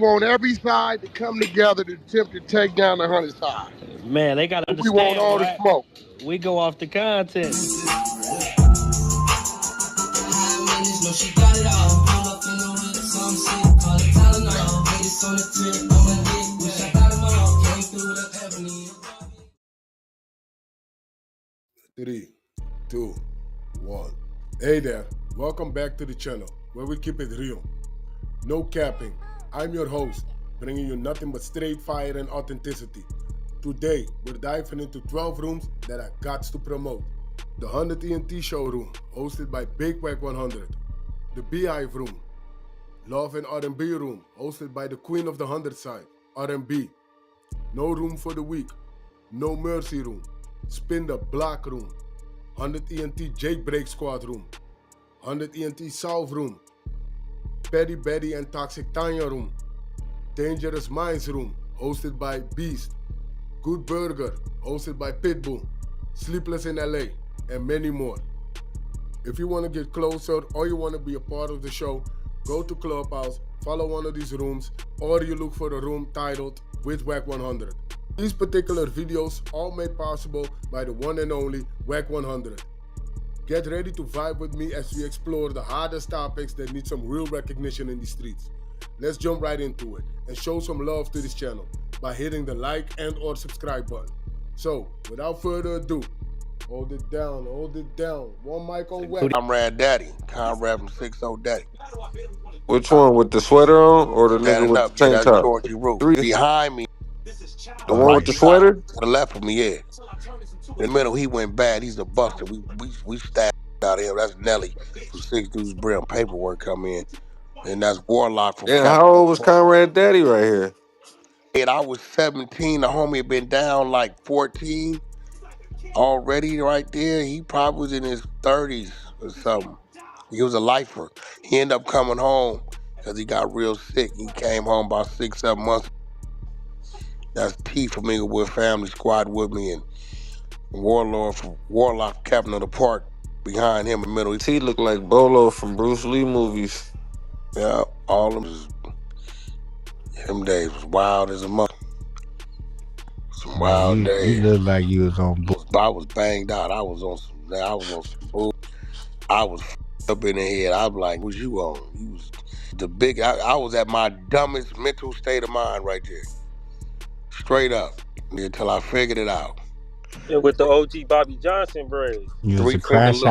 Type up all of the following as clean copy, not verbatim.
want every side to come together to attempt to take down the 100 side. Man, they gotta understand. We want all the smoke. We go off the content. Three, two, one. Hey there, welcome back to the channel where we keep it real. No capping. I'm your host, bringing you nothing but straight fire and authenticity. Today, we're diving into 12 rooms that I got to promote. The 100 ENT showroom, hosted by Big Wack100. The Beehive room. Love and R&B room, hosted by the queen of the 100 side, R&B. No room for the weak. No mercy room. Spin the block room. 100 ENT Jailbreak Squad room. 100 ENT South room. Petty Betty and Toxic Tanya room. Dangerous Minds room, hosted by Beast. Good Burger, hosted by Pitbull. Sleepless in LA, and many more. If you want to get closer or you want to be a part of the show, go to Clubhouse, follow one of these rooms, or you look for a room titled with Wack100. These particular videos all made possible by the one and only Wack100. Get ready to vibe with me as we explore the hardest topics that need some real recognition in the streets. Let's jump right into it and show some love to this channel by hitting the like and or subscribe button. So, without further ado, hold it down. One mic on Wack. Comrade Daddy, Comrade from 6-0 Daddy. Which one, with the sweater on or the nigga with the tank top? Tory behind me. The one with the sweater? To the left of me, yeah. In the middle, he went bad. He's a buster. We stabbed out here. That's Nelly from 6 Dudes Brim. Paperwork come in. And that's Warlock from Yeah, how old was Comrade Daddy right here? And I was 17. The homie had been down like 14 already right there. He probably was in his 30s or something. He was a lifer. He ended up coming home because he got real sick. He came home about 6-7 months. That's T from Inglewood Family Squad with me, and Warlock captain of the park behind him in the middle. T looked like Bolo from Bruce Lee movies. Yeah, all of them days was wild as a mother. Some wild days. You look like you was on board. I was banged out. I was on some bull. I was up in the head. I was like, "What you on?" You was the big. I was at my dumbest mental state of mind right there. Straight up until I figured it out. And with the OG Bobby Johnson braids. You was crashing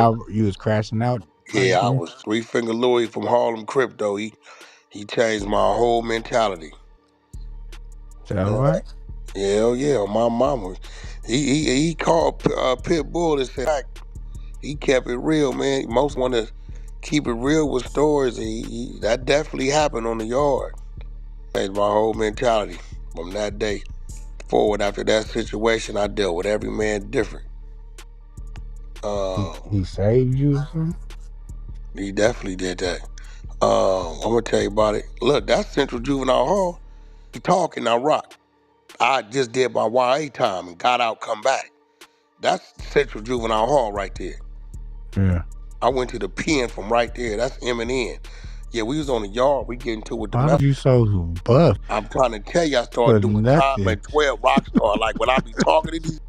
out. Yeah, I was 3 Finger Louis from Harlem Crypto. He changed my whole mentality. Is that right? Hell yeah, my mama. He called Pitbull and said he kept it real, man. Most want to keep it real with stories, and that definitely happened on the yard. Changed my whole mentality from that day forward. After that situation, I dealt with every man different. He saved you or something? He definitely did that. I'm gonna tell you about it. Look, that's Central Juvenile Hall. You talking, I rock. I just did my YA time and got out, come back. That's Central Juvenile Hall right there. Yeah. I went to the pen from right there. That's M&N. Yeah, we was on the yard. We get into it. Why you so buff? I'm trying to tell you, I started doing time at 12 Rockstar. Like when I be talking to these,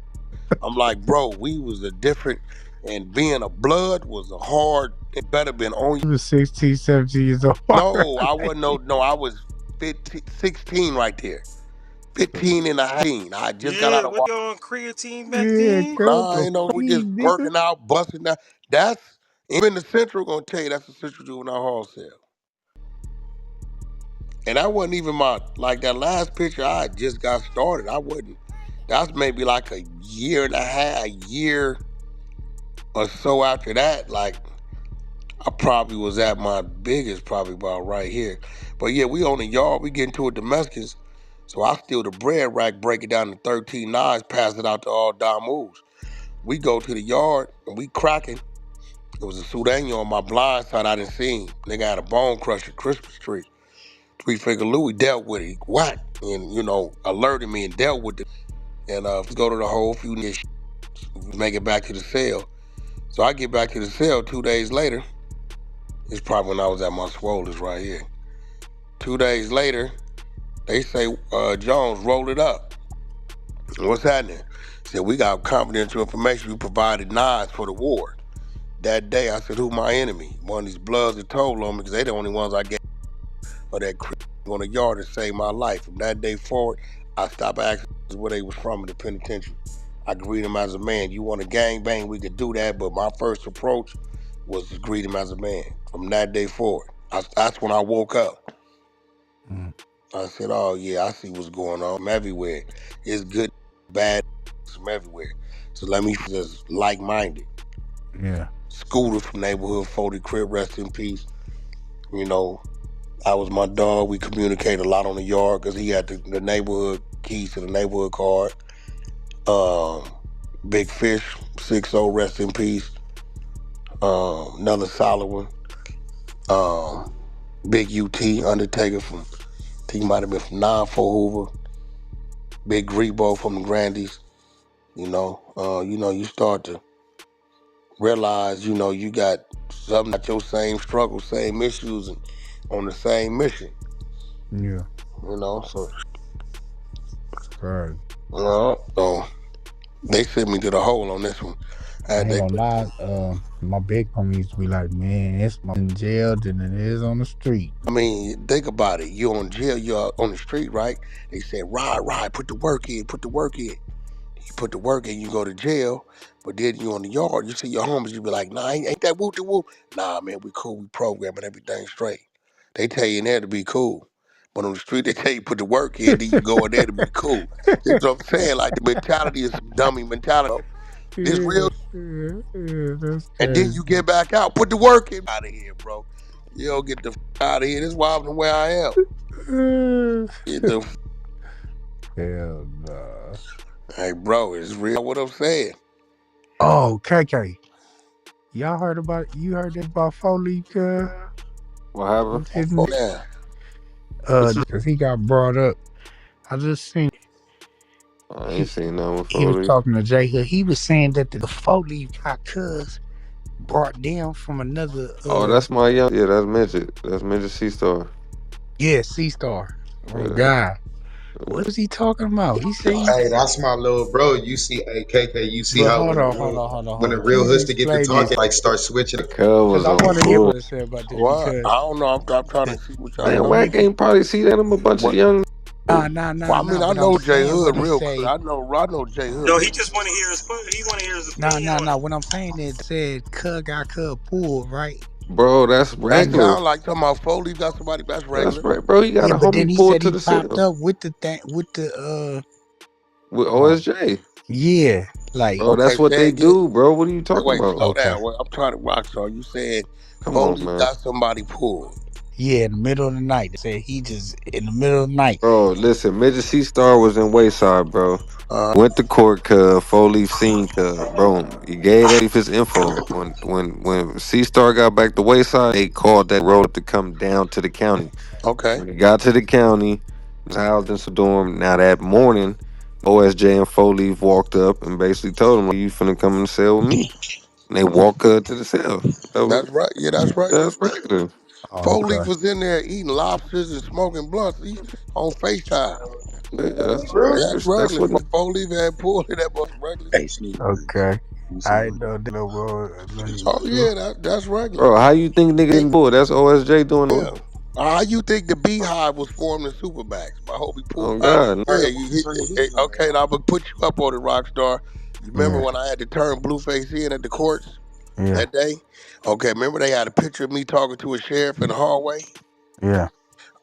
I'm like, bro, we was a different, and being a blood was a hard, it better been on you. You was 16, 17 years old. No, I wasn't, no, I was 15, 16 right there. 15 and a half. I just got out of water. On creatine back then? Nah, you know, we just working out, busting out. That's, even the Central gonna tell you that's the Central Juvenile Hall cell. And that wasn't even like that last picture, I just got started. That's maybe like a year and a half, a year or so after that, like, I probably was at my biggest, probably about right here. But yeah, we on the yard, we get into it, the Mexicans. So I steal the bread rack, break it down to 13 knives, pass it out to all Don moves. We go to the yard and we cracking. It was a Sudanio on my blind side I didn't see him. Nigga had a bone crusher, Christmas tree. 3 Finger Louis dealt with it, whack, and alerted me and dealt with it. And go to the hole, few niggas, make it back to the cell. So I get back to the cell 2 days later. It's probably when I was at my swollers right here. 2 days later, They say, Jones, roll it up. What's happening? Said, we got confidential information. We provided knives for the war. That day, I said, who my enemy? One of these bloods that told on me, because they the only ones I gave or that creep on the yard that saved my life. From that day forward, I stopped asking where they was from in the penitentiary. I greet them as a man. You want to gang bang, we could do that, but my first approach was to greet him as a man. From that day forward, that's when I woke up. I said, oh yeah, I see what's going on. I'm everywhere. It's good, bad from everywhere. So let me just like-minded. Yeah. Scooter from neighborhood 40 crib, rest in peace. You know, I was my dog. We communicated a lot on the yard because he had the neighborhood keys to the neighborhood card. Big Fish, 6-0, rest in peace. Another solid one. Big UT, Undertaker from, I think he might have been from 9-4 Hoover. Big Grebo from the Grandies. You start to realize, you got something at your same struggle, same issues, and on the same mission. Yeah. So Right. so they sent me to the hole on this one. I ain't gonna lie, my big homie used to be like, man, it's more in jail than it is on the street. I mean, think about it. You're on jail, you're on the street, right? They said, ride, put the work in, put the work in. You put the work in, you go to jail, but then you on the yard, you see your homies, you be like, nah, ain't that whoop de whoop? Nah, man, we cool, we programming everything straight. They tell you in there to be cool. But on the street, they tell you put the work in, then you go in there to be cool. That's what I'm saying. Like, the mentality is some dummy mentality. This real, That's and then you crazy. get back out, put the work in. Out of here, bro. You don't get the out of here. This is why I'm the way I am. Get the Hell nah. Hey, bro, it's real what I'm saying. Oh, KK. Y'all heard about you heard that about Foley, What happened? with his Yeah. cause he got brought up. I just seen I ain't seen nothing with he was Foley. talking to Jay Hood. He was saying that the Foley got cuz brought down from another Oh, that's my young. Yeah, that's Midget. That's Midget C-Star. yeah, C Star. Oh Yeah. God. What was he talking about? He said he Hey, that's my little bro. You see, hey, KK, you see but how hold on, hold on, hold on, when hold the on. real Please hoods to get to explain this. talking, like start switching. Cuz Cause was I on want to hear bull. what to say about this What? I because don't know. I'm trying to see what y'all Man, talking. Wack ain't probably see that. I'm a bunch of What? young. Well, I mean, I But I'm know J saying Hood when it real clear. say I know J Hood No, real. he just want to hear his. He want to hear his opinion on it. What I'm saying is said Cuz got Cuz pulled, right? Bro, that's That regular. sound like talking about Foley got somebody that's That's regular. right, bro. He got Yeah, a but then homie he pulled said to he the popped cell up with the thing with the with oh OSJ. yeah, like Bro, Okay, that's what say they again. do, bro. What are you Wait, talking wait, about? slow okay. down. Well, I'm trying to rock star. You said Come on, Foley man. got somebody pulled. Yeah, in the middle of the night. They said he just in the middle of the night. Bro, listen, Midget C-Star was in Wayside, bro. Uh, Went to court, cuz Foley seen cuz. Bro, he gave that his info. When C-Star got back to Wayside, they called that road to come down to the county. okay. When he got to the county, was housed in Sedorm. Now that morning, OSJ and Foley walked up and basically told him, "You finna come in the cell with me." And they walk to the cell. That's right. Yeah, that's regular. That's regular. Oh, Foley okay. was in there eating lobsters and smoking blunts. He on FaceTime. Yeah, That's that's regular. what. Foley had pulled it. That was regular. Hey, Snoop. Okay. I know that little boy. Oh yeah, that's regular. Bro, how you think nigga getting bull? That's OSJ doing it. Yeah. How you think the Beehive was formed in Supermax? I hope he pulled. Oh God, Yeah, okay. Now I'm gonna put you up on it, Rockstar. You remember Yeah, when I had to turn Blueface in at the courts yeah, that day? Okay, remember they had a picture of me talking to a sheriff in the hallway? yeah.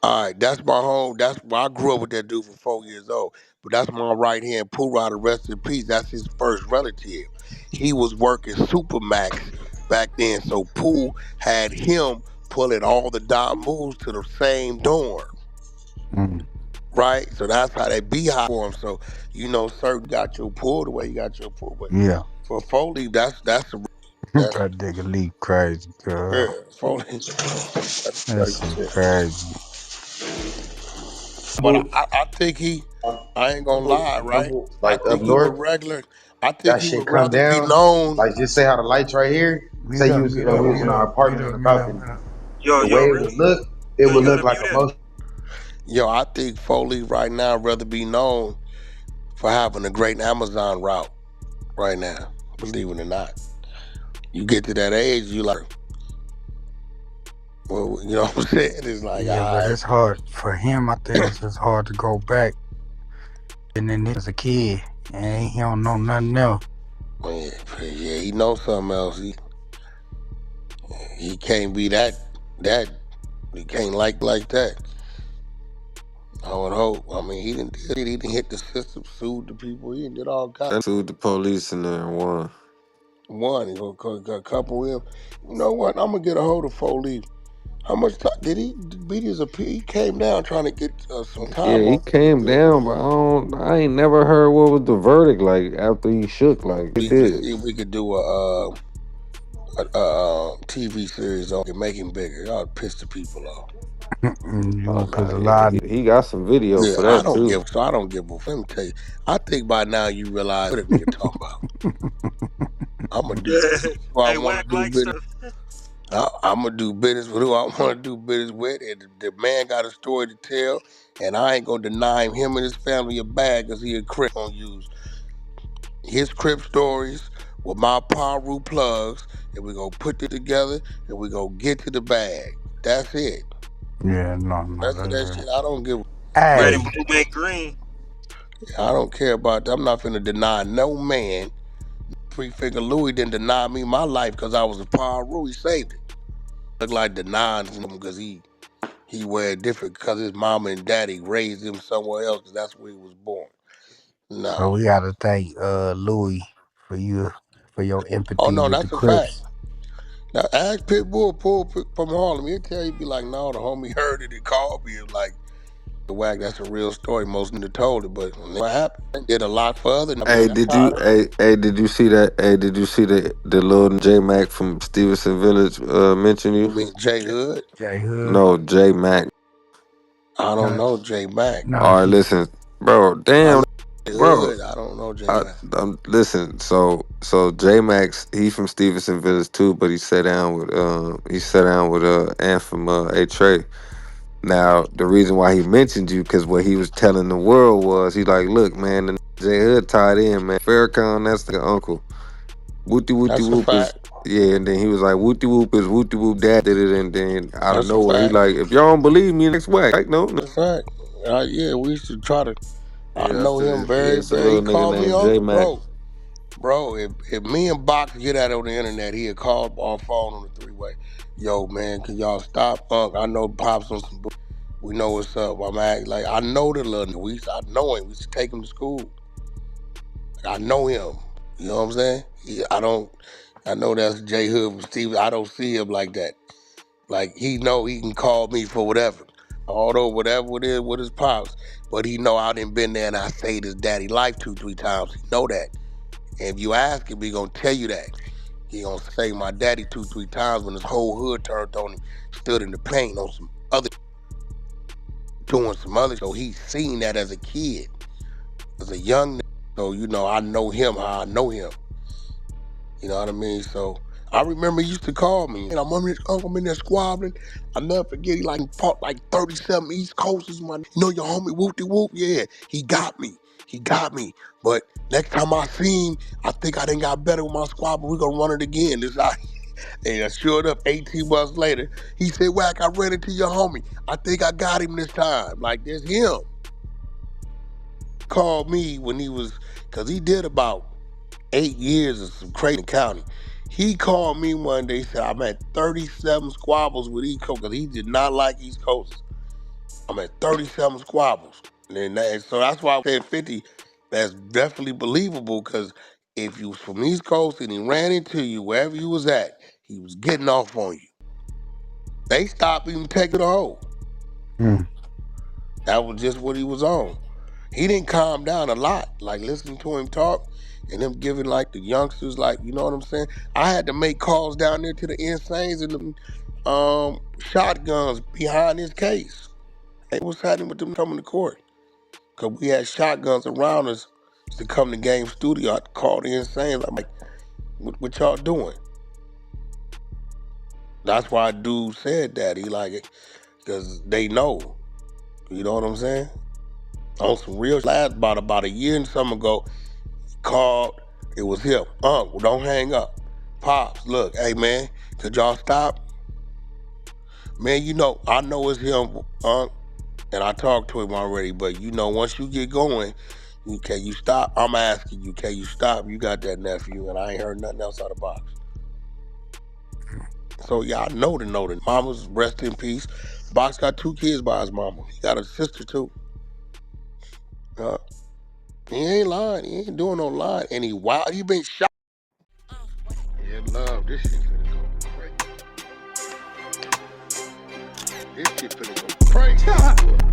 All right, that's my home. That's why I grew up with that dude for 4 years old. But that's my right hand pool rider, rest in peace. That's his first relative. He was working Supermax back then, so Pooh had him pulling all the dime moves to the same dorm, Mm, right? So that's how that beehive formed. So sir, you got your pool the way you got your pool, but yeah. for Foley, that's That nigga Lee crazy, yeah, girl. Foley, that's That's crazy some shit. crazy. But I think I ain't gonna lie, right? I Like up think he would north, regular. I think that he shit would come rather be down. known. Like just say how the lights right here. Mute Say up, mute we up, was mute in our up, mute apartment on up, the mute up, balcony. mute up. Yo, The way it real. would look, it Yo, would you look gotta like mute a it. motion Yo, I think Foley right now rather be known for having a great Amazon route right now. Believe it or not, you get to that age, you like, well, you know what I'm saying? It's like, Yeah, but it's hard for him. I think it's just hard to go back. And then he was a kid, and he don't know nothing else. yeah, he knows something else. He can't be that he can't like that. I would hope. I mean, he didn't hit the system, sued the people, he did all kinds. That sued the police in there and won. One, he got a couple of him. You know what? I'm gonna get a hold of Foley. How much time did he beat his appeal? He came down trying to get some Yeah, time he off. came down, but I ain't never heard what was the verdict like after he shook. Like he We could did. see if we could do a TV series on it, make him bigger. Y'all piss the people off. You Oh gonna nah, put a yeah, lot. he got some video Yeah, for that too. I don't give a fuck. Let me tell you, I think by now you realize what a nigga talking about. I'm gonna do business who I Hey, want to Wack do like business. stuff. I'm gonna do business with who I want to do business with, and the man got a story to tell, and I ain't gonna deny him and his family a bag because he a crip. Gonna use his crip stories with my Paru plugs, and we gonna put it together, and we gonna get to the bag. That's it. Yeah, The rest of that no. shit, I don't give. Red But and Hey, blue make green. I don't care about that. I'm not finna deny no man. Prefigure Louis didn't deny me my life because I was a Paru. He saved it. Look like denying him because he wear different because his mama and daddy raised him somewhere else because that's where he was born. so No. we gotta thank Louis for your Oh empathy no, with the that's a fact. Crips. Now ask Pitbull pull from Harlem. He'll tell you be like, no, the homie heard it and called me. Like the Wack, that's a real story. Most niggas told it, but what happened? Did a lot for other. I mean, Hey, that's how it is. did you see that? Hey, did you see the little J Mac from Stevenson Village mention You you? mean J Hood? J Hood. No, J Mac. I don't No, know J Mac. no, All right, he. listen, bro. I Damn, know J bro. Hood. I don't know J Mac. Listen. So J Max, he from Stevenson Village too, but he sat down with Anthem A Trey. Now the reason why he mentioned you because what he was telling the world was he like, look, man, the J Hood tied in, man. Farrakhan, that's the uncle. Wooty Wooty That's a Whoop is fact. yeah, and then he was like, Wooty Whoop is Wooty Whoop dad did it, and then out of That's a nowhere he fact. like, if y'all don't believe me, next way, like no, no. That's a fact. Yeah, we used to try to. I Yeah, know him very, it's a very. He little nigga called me named J uncle, Mac. bro. Bro, if me and Box get out on the internet, he'll call our phone on the three-way. Yo, man, can y'all stop? I know Pop's on some. We know what's up. I'm act like I know the little. I know him. We used to take him to school. Like, I know him. You know what I'm saying? I don't. I know that's J Hood from Steve. I don't see him like that. Like he know he can call me for whatever. Although whatever it is with his pops, but he know I done been there and I saved his daddy life 2, 3 times. He know that. And if you ask him, he gonna tell you that. He gonna say my daddy 2, 3 times when his whole hood turned on him, stood in the paint on some other doing some other. So he seen that as a kid, as a young nigga. So I know him how I know him. You know what I mean? So I remember he used to call me, and I'm in there squabbling. I never forget. He like fought like 37 East Coasters. Your homie whoop de whoop. Yeah, he got me. He got me. But next time I see him, I think I done got better with my squabble. We gonna run it again. This how. And sure enough, 18 months later, he said, "Wack, I ran into your homie. I think I got him this time." Like this him. Called me when he was, cause he did about 8 years of some Creighton County. He called me one day, said, I'm at 37 squabbles with East Coast, because he did not like East Coast. I'm at 37 squabbles. So that's why I said 50, that's definitely believable, because if you was from East Coast and he ran into you wherever you was at, he was getting off on you. They stopped even taking the hole. Mm. That was just what he was on. He didn't calm down a lot. Like listening to him talk and him giving like the youngsters, like, you know what I'm saying? I had to make calls down there to the Insanes and the shotguns behind his case. Hey, what's happening with them coming to court? Cause we had shotguns around us to come to game studio. I called the Insanes. I'm like, what y'all doing? That's why dude said that. He like it, cause they know. You know what I'm saying? On some real last about a year and something ago, called, it was him. Well, don't hang up. Pops, look, hey man, could y'all stop? Man, you know, I know it's him, and I talked to him already, but you know, once you get going, can you stop? I'm asking you, can you stop? You got that nephew, and I ain't heard nothing else out of the box. So yeah, I know the mama's rest in peace. Box got 2 kids by his mama. He got a sister too. He ain't lying. He ain't doing no lying. And he wild. He been shot. Yeah, love. This shit finna go crazy. This shit finna go crazy.